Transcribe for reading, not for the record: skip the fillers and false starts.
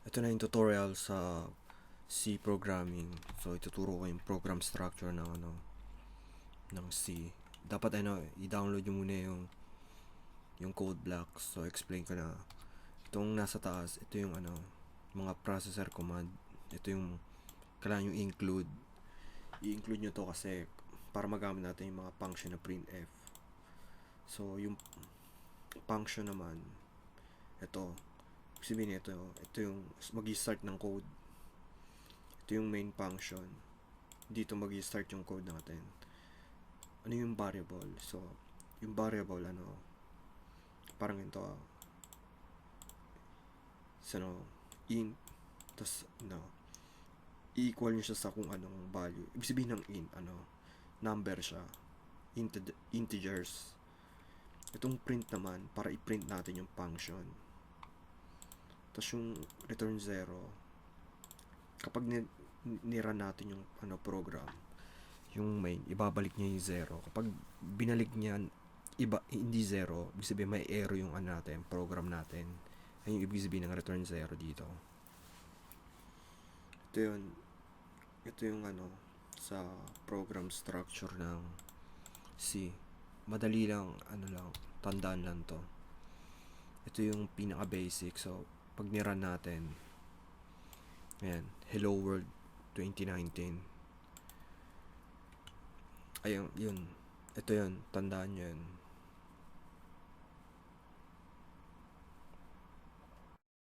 Ito na yung tutorial sa C programming. So ituturo ko yung program structure ng ng C. Dapat i-download nyo muna yung code blocks. So explain ko na. Itong nasa taas, ito yung mga processor command. Ito yung kailangan yung include. I-include nyo to kasi para magamit natin yung mga function na printf. So yung function naman, ito sabihin ito yung mag-start ng code. Ito yung main function. Dito mag-start yung code natin. Ano yung variable? So yung variable parang ito int, tas i-equal nyo siya sa kung anong value. Ibig sabihin ng int number siya, integers. Itong print naman para i-print natin yung function. Tapos yung return 0, kapag nirun natin yung program, yung main, ibabalik niya yung 0. Kapag binalik niya hindi 0, ibig sabihin may error yung natin, program natin. Ayun yung ibig sabihin ng return 0 dito. Ito yung sa program structure ng C. Madali lang, tandaan lang to. Ito yung pinaka basic. So pag nirun natin, ayan, hello world 2019. Ayun, yun. Ito yun, tandaan nyo yun.